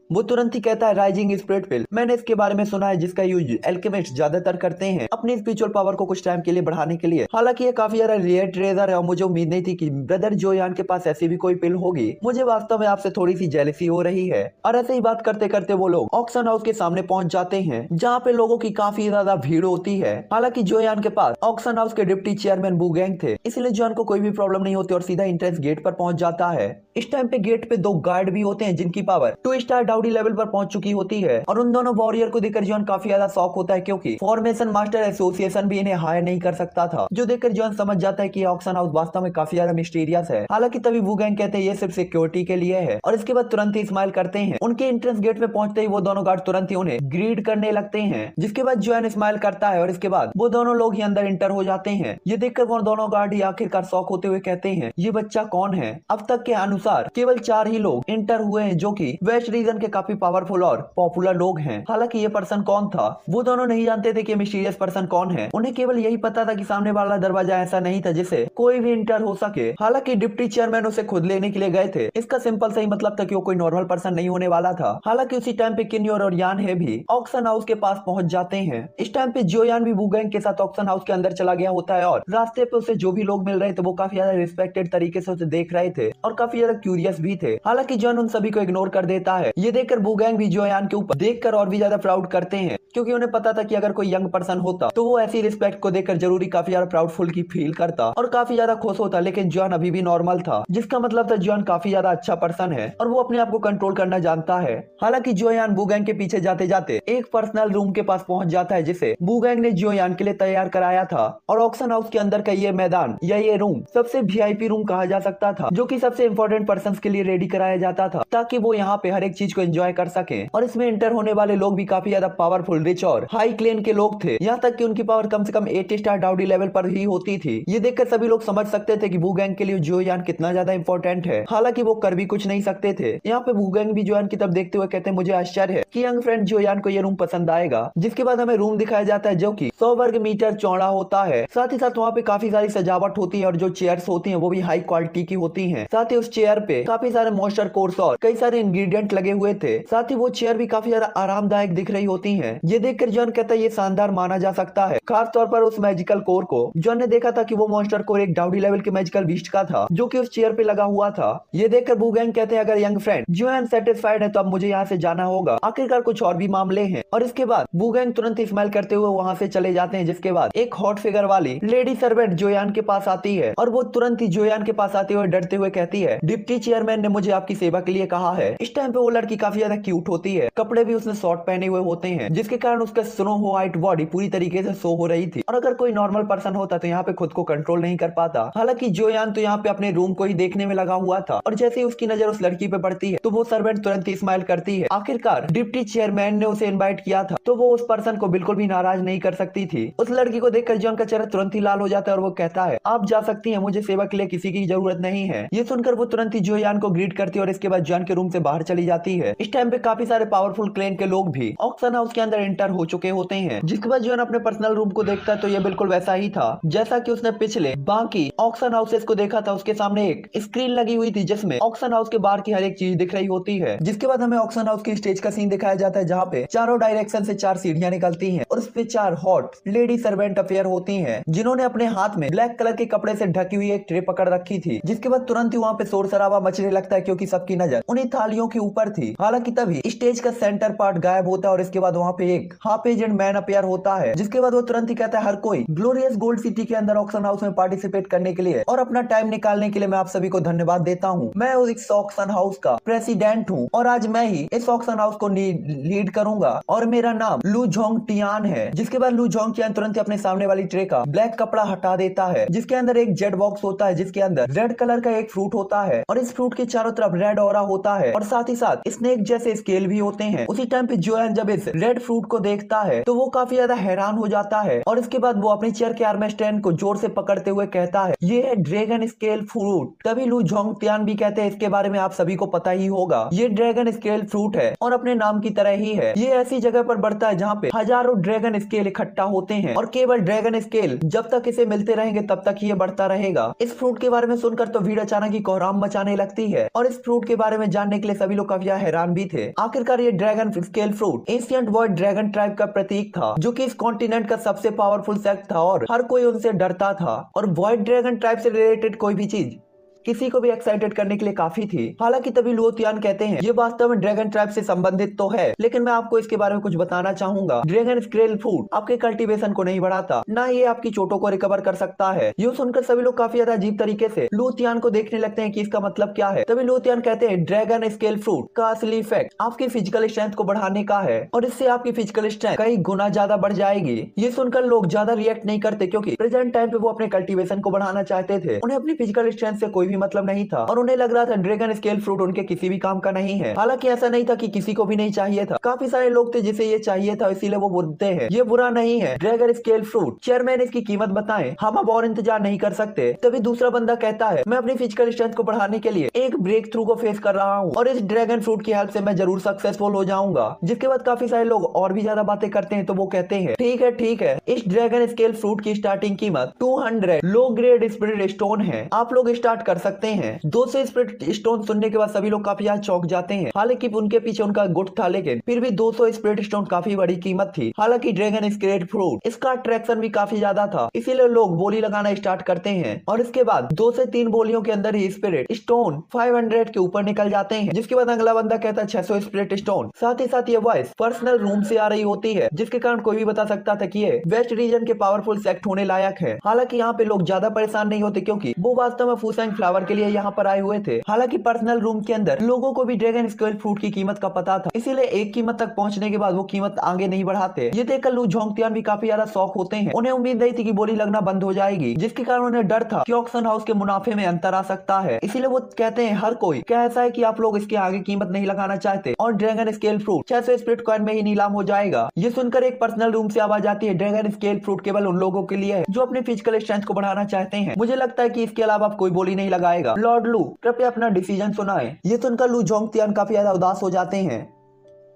वो तुरंत ही कहता है राइजिंग स्पिरिट पिल, मैंने इसके बारे में सुना है जिसका यूज एल्केमिस्ट ज्यादातर करते हैं अपनी स्पिरिचुअल पावर को कुछ टाइम के लिए बढ़ाने के लिए। हालांकि ये काफी ज्यादा रेयर ट्रेजर है और मुझे उम्मीद नहीं थी कि ब्रदर जियोयान के पास ऐसी भी कोई पिल होगी। मुझे वास्तव में आपसे थोड़ी सी जेलसी हो रही है। और ऐसे ही बात करते करते वो लोग ऑक्शन हाउस के सामने पहुंच जाते हैं, जहाँ पे लोगों की काफी ज्यादा भीड़ होती है। हालांकि जियोयान के पास ऑक्शन हाउस के डिप्टी चेयरमैन वुगैंग थे, इसलिए जियोयान को कोई भी प्रॉब्लम नहीं होती और सीधा एंट्रेंस गेट पर पहुंच जाता है। इस टाइम पे गेट पे 2 गार्ड भी होते हैं जिनकी पावर 2 स्टार डाउडी लेवल पर पहुंच चुकी होती है। और उन दोनों वॉरियर को देखकर जॉन काफी ज्यादा शॉक होता है, क्योंकि फॉर्मेशन मास्टर एसोसिएशन भी इन्हें हायर नहीं कर सकता था। जो देखकर जॉन समझ जाता है कि ऑक्शन हाउस वास्तव में काफी ज्यादा मिस्टीरियस है। हालांकि तभी वुगैंग कहते हैं ये सिर्फ सिक्योरिटी के लिए है, और इसके बाद तुरंत ही स्माइल करते हैं। उनके एंट्रेंस गेट पे पहुंचते ही वो दोनों गार्ड तुरंत ही उन्हें ग्रीड करने लगते हैं, जिसके बाद जॉन स्माइल करता है और इसके बाद वो दोनों लोग ही अंदर इंटर हो जाते हैं। ये देखकर वो दोनों गार्ड ही आखिरकार शॉक होते हुए कहते हैं ये बच्चा कौन है। अब तक के अनुसार केवल 4 ही लोग इंटर हुए हैं जो कि वेस्ट रीजन के काफी पावरफुल और पॉपुलर लोग हैं। हालांकि ये पर्सन कौन था वो दोनों नहीं जानते थे कि मिस्टीरियस पर्सन कौन है। उन्हें केवल यही पता था कि सामने वाला दरवाजा ऐसा नहीं था जिसे कोई भी इंटर हो सके। हालांकि डिप्टी चेयरमैन उसे खुद लेने के लिए गए थे। इसका सिंपल सही मतलब था कि वो कोई नॉर्मल पर्सन नहीं होने वाला था। हालांकि उसी टाइम पे किन्योर और यान है भी ऑक्शन हाउस के पास पहुंच जाते हैं। इस टाइम पे जियोयान भी वुगैंग के साथ ऑक्शन हाउस के अंदर चला गया होता है और रास्ते पे उसे जो भी लोग मिल रहे थे वो काफी ज्यादा रिस्पेक्टेड तरीके से उसे देख रहे थे और काफी ज्यादा क्यूरियस भी थे। हालांकि जॉन उन सभी को इग्नोर कर देता है। ये देखकर वुगैंग भी जियोयान के ऊपर देखकर और भी ज्यादा प्राउड करते हैं, क्योंकि उन्हें पता था कि अगर कोई यंग पर्सन होता तो वो ऐसी रिस्पेक्ट को देखकर जरूरी काफी ज्यादा प्राउडफुल की फील करता और काफी ज्यादा खुश होता। लेकिन जॉन अभी भी नॉर्मल था, जिसका मतलब था जॉन काफी ज्यादा अच्छा पर्सन है और वो अपने आप को कंट्रोल करना जानता है। हालांकि जियोयान वुगैंग के पीछे जाते जाते एक पर्सनल रूम के पास पहुंच जाता है जिसे वुगैंग ने जियोयान के लिए तैयार कराया था। और ऑक्शन हाउस के अंदर का ये मैदान या ये रूम सबसे वीआईपी रूम कहा जा सकता था, जो कि सबसे इंपॉर्टेंट पर्संस के लिए रेडी कराया जाता था ताकि वो यहाँ पे हर एक चीज को एंजॉय कर सके। और इसमें इंटर होने वाले लोग भी काफी ज्यादा पावरफुल, रिच और हाई क्लेन के लोग थे। यहाँ तक कि उनकी पावर कम से कम 8 स्टार डाउडी लेवल पर ही होती थी। ये देखकर सभी लोग समझ सकते थे कि वुगैंग के लिए जियोयान कितना ज्यादा इंपॉर्टेंट है। हालांकि वो कर भी कुछ नहीं सकते थे। यहाँ पे वुगैंग भी जियोयान की तरफ देखते हुए कहते हैं मुझे आश्चर्य है कि यंग फ्रेंड जियोयान को ये रूम पसंद आएगा। जिसके बाद हमें रूम दिखाया जाता है जो कि 100 वर्ग मीटर चौड़ा होता है। साथ ही साथ वहाँ पे काफी सारी सजावट होती है और जो चेयर्स होती है वो भी हाई क्वालिटी की होती है। साथ ही उस चेयर पे काफी सारे मॉइस्चर कोर्स और कई सारे इंग्रेडिएंट लगे हुए थे। साथ ही वो चेयर भी काफी ज्यादा आरामदायक दिख रही होती हैं। ये देखकर जॉन कहता है ये शानदार माना जा सकता है, खास तौर पर उस मैजिकल कोर को। जॉन ने देखा था कि वो मॉन्स्टर कोर एक डाउडी लेवल के मैजिकल बीस्ट का था जो कि उस चेयर पे लगा हुआ था। ये देखकर वुगैंग कहते हैं अगर यंग फ्रेंड जियोयान सेटिस्फाइड है तो अब मुझे यहाँ से जाना होगा, आखिरकार कुछ और भी मामले हैं। और इसके बाद वुगैंग तुरंत स्माइल करते हुए वहाँ से चले जाते हैं। जिसके बाद एक हॉट फिगर वाली लेडी सर्वेंट जियोयान के पास आती है और वो तुरंत ही जियोयान के पास आते हुए डरते हुए कहती है डिप्टी चेयरमैन ने मुझे आपकी सेवा के लिए कहा है। इस टाइम पे वो लड़की काफी ज्यादा क्यूट होती है, कपड़े भी उसने शॉर्ट पहने हुए होते हैं जिसके कारण उसका स्नो व्हाइट बॉडी पूरी तरीके से शो हो रही थी। और अगर कोई नॉर्मल पर्सन होता तो यहाँ पे खुद को कंट्रोल नहीं कर पाता। हालांकि जियोयान तो यहाँ पे अपने रूम को ही देखने में लगा हुआ था और जैसे ही उसकी नजर उस लड़की पे पड़ती है तो वो सर्वेंट तुरंत ही स्माइल करती है। आखिरकार डिप्टी चेयरमैन ने उसे इनवाइट किया था तो वो उस पर्सन को बिल्कुल भी नाराज नहीं कर सकती थी। उस लड़की को देखकर जियोयान का चेहरा तुरंत ही लाल हो जाता है और वो कहता है आप जा सकती हैं, मुझे सेवा के लिए किसी की जरूरत नहीं है। ये सुनकर वो तुरंत ही जियोयान को ग्रीट करती है और इसके बाद जियोयान के रूम से बाहर चली जाती है। इस टाइम पे काफी सारे पावरफुल क्लेन के लोग भी ऑक्शन हाउस के अंदर एंटर हो चुके होते हैं। जिसके बाद जियोयान अपने पर्सनल रूम को देखता है तो ये बिल्कुल वैसा ही था जैसा कि उसने पिछले बाकी ऑक्शन हाउसेस को देखा था। उसके सामने एक स्क्रीन लगी हुई थी जिसमें ऑक्शन हाउस के बाहर की हर एक चीज दिख रही होती है। जिसके बाद हमें ऑक्शन हाउस की स्टेज का सीन दिखाया जाता है जहाँ पे चारों डायरेक्शन से 4 सीढ़ियां निकलती हैं और उस पे 4 हॉट लेडी सर्वेंट अफेयर होती हैं जिन्होंने अपने हाथ में ब्लैक कलर के कपड़े से ढकी हुई एक ट्रे पकड़ रखी थी। जिसके बाद तुरंत ही वहाँ पे शोर शराबा मचने लगता है क्योंकि सबकी नजर उन्हीं थालियों के ऊपर थी। हालांकि तभी स्टेज का सेंटर पार्ट गायब होता है और इसके बाद वहाँ पे एक हाफ एजेंट मैन अपेयर होता है। जिसके बाद वो तुरंत ही कहता है हर कोई ग्लोरियस गोल्ड सिटी के अंदर ऑक्शन हाउस में पार्टिसिपेट करने के लिए और अपना टाइम निकालने के लिए मैं आप सभी को धन्यवाद देता हूँ। मैं इस ऑक्शन हाउस का प्रेसिडेंट हूँ और आज मैं ही इस ऑक्शन हाउस को लीड करूंगा और मेरा नाम लू जोंग टियान है। जिसके बाद लू जोंग टियान तुरंत ही अपने सामने वाली ट्रे का ब्लैक कपड़ा हटा देता है जिसके अंदर एक जेट बॉक्स होता है जिसके अंदर रेड कलर का एक फ्रूट होता है और इस फ्रूट के चारों तरफ रेड ऑरा होता है और साथ ही साथ स्नेक जैसे स्केल भी होते हैं। उसी टाइम पे जोयान जब इस रेड फ्रूट को देखता है तो वो काफी ज्यादा हैरान हो जाता है और इसके बाद वो अपनी चेयर के आर्म स्टैंड को जोर से पकड़ते हुए कहता है ये है ड्रैगन स्केल फ्रूट। तभी लू जोंगतियान भी कहते हैं इसके बारे में आप सभी को पता ही होगा, ये ड्रैगन स्केल फ्रूट है और अपने नाम की तरह ही है। ये ऐसी जगह पर बढ़ता है जहाँ पे हजारों ड्रैगन स्केल इकट्ठा होते हैं और केवल ड्रैगन स्केल जब तक इसे मिलते रहेंगे तब तक ये बढ़ता रहेगा। इस फ्रूट के बारे में सुनकर तो भीड़ अचानक ही कोहराम मचाने लगती है और इस फ्रूट के बारे में जानने के लिए सभी लोग काफी हैरान भी थे। आखिरकार ये dragon scale fruit ancient void dragon tribe का प्रतीक था जो कि इस कॉन्टिनेंट का सबसे पावरफुल सेक्ट था और हर कोई उनसे डरता था और वॉइड ड्रैगन ट्राइब से रिलेटेड कोई भी चीज किसी को भी एक्साइटेड करने के लिए काफी थी। हालांकि तभी लुओतियान कहते हैं ये वास्तव में ड्रैगन ट्राइब से संबंधित तो है, लेकिन मैं आपको इसके बारे में कुछ बताना चाहूंगा। ड्रैगन स्केल फ्रूट आपके कल्टीवेशन को नहीं बढ़ाता, ना ये आपकी चोटों को रिकवर कर सकता है। ये सुनकर सभी लोग काफी ज्यादा अजीब तरीके से लुओतियान को देखने लगते हैं कि इसका मतलब क्या है। तभी लुओतियान कहते हैं ड्रैगन स्केल फ्रूट का असली इफेक्ट आपकी फिजिकल स्ट्रेंथ को बढ़ाने का है और इससे आपकी फिजिकल स्ट्रेंथ कई गुना ज्यादा बढ़ जाएगी। ये सुनकर लोग ज्यादा रिएक्ट नहीं करते क्योंकि प्रेजेंट टाइम पे वो अपने कल्टीवेशन को बढ़ाना चाहते थे। उन्हें अपनी फिजिकल स्ट्रेंथ से कोई भी मतलब नहीं था और उन्हें लग रहा था ड्रैगन स्केल फ्रूट उनके किसी भी काम का नहीं है। हालांकि ऐसा नहीं था कि किसी को भी नहीं चाहिए था, काफी सारे लोग थे जिसे ये चाहिए था, इसीलिए वो बोलते हैं ये बुरा नहीं है ड्रैगन स्केल फ्रूट। चेयरमैन इसकी कीमत बताएं, हम अब और इंतजार नहीं कर सकते। तभी दूसरा बंदा कहता है मैं अपनी फिजिकल स्ट्रेंथ को बढ़ाने के लिए एक ब्रेक थ्रू को फेस कर रहा हूँ और इस ड्रैगन फ्रूट की हेल्प से मैं जरूर सक्सेसफुल हो जाऊंगा। जिसके बाद काफी सारे लोग और भी ज्यादा बातें करते हैं तो वो कहते हैं ठीक है इस ड्रैगन स्केल फ्रूट की स्टार्टिंग कीमत 200 लो ग्रेड स्पिरिट स्टोन है, आप लोग स्टार्ट कर सकते हैं। 200 स्पिरिट स्टोन सुनने के बाद सभी लोग काफी ज्यादा चौंक जाते हैं। हालांकि उनके पीछे उनका गुट था, लेकिन फिर भी 200 स्पिरिट स्टोन काफी बड़ी कीमत थी। हालांकि ड्रैगन स्केल फ्रूट इसका अट्रैक्शन भी काफी ज्यादा था, इसीलिए लोग बोली लगाना स्टार्ट करते हैं और इसके बाद 2 से 3 बोलियों के अंदर ही स्पिरिट स्टोन 500 के ऊपर निकल जाते हैं। जिसके बाद अगला बंदा कहता है 600 स्पिरिट स्टोन। साथ ही साथ ये वॉइस पर्सनल रूम से आ रही होती है, जिसके कारण कोई भी बता सकता था कि ये वेस्ट रीजन के पावरफुल सेक्ट होने लायक है। हालांकि यहाँ पे लोग ज्यादा परेशान नहीं होते क्योंकि वो वास्तव में फूसैंग फ्लावर के लिए यहाँ पर आए हुए थे। हालांकि पर्सनल रूम के अंदर लोगों को भी ड्रैगन स्केल फ्रूट की कीमत का पता था, इसीलिए एक कीमत तक पहुंचने के बाद वो कीमत आगे नहीं बढ़ाते। ये देखकर लू जोंगतियान भी काफी ज्यादा शौक होते हैं। उन्हें उम्मीद नहीं थी कि बोली लगना बंद हो जाएगी, जिसके कारण उन्हें डर था कि ऑक्शन हाउस के मुनाफे में अंतर आ सकता है। इसीलिए वो कहते हैं हर कोई क्या ऐसा है कि आप लोग इसके आगे कीमत नहीं लगाना चाहते और dragon scale fruit 600 spirit coin में ही नीलाम हो जाएगा। ये सुनकर एक पर्सनल रूम से आवाज आती है ड्रैगन स्केल फ्रूट केवल उन लोगों के लिए है जो अपने फिजिकल स्ट्रेंथ को बढ़ाना चाहते हैं। मुझे लगता है कि इसके अलावा आप कोई बोली नहीं लगाएगा। लॉर्ड लू कृपया अपना डिसीजन सुनाएं। ये सुनकर लू जोंगतियान काफी ज्यादा उदास हो जाते हैं।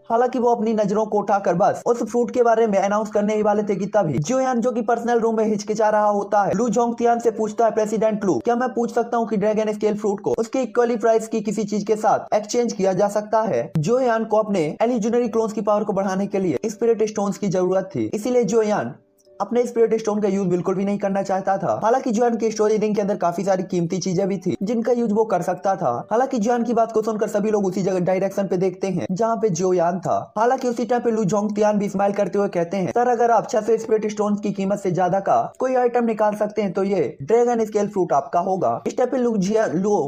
हालांकि वो अपनी नजरों को उठाकर बस उस फ्रूट के बारे में अनाउंस करने ही वाले थे कि तभी जोयान जो कि पर्सनल रूम में हिचकिचा रहा होता है, लू जोंगतियान से पूछता है प्रेसिडेंट लू क्या मैं पूछ सकता हूँ कि ड्रैगन स्केल फ्रूट को उसके इक्वली प्राइस की किसी चीज के साथ एक्सचेंज किया जा सकता है। जोयान को अपने एलिजिनरी क्लोन्स की पावर को बढ़ाने के लिए स्पिरिट स्टोन्स की जरूरत थी, इसीलिए जोयान अपने स्पिरिट स्टोन का यूज बिल्कुल भी नहीं करना चाहता था। हालांकि जोयान के स्टोरी रिंग के अंदर काफी सारी कीमती चीजें भी थी जिनका यूज वो कर सकता था। हालांकि जोयान की बात को सुनकर सभी लोग उसी जगह डायरेक्शन पे देखते हैं जहाँ पे जोयान था। हालांकि उसी टाइम पे लू जोंगतियान भी स्माइल करते हुए कहते हैं सर अगर आप 600 स्पिरिट स्टोन की कीमत से ज्यादा का कोई आइटम निकाल सकते हैं तो ये ड्रैगन स्केल फ्रूट आपका होगा। इस टाइम पे लू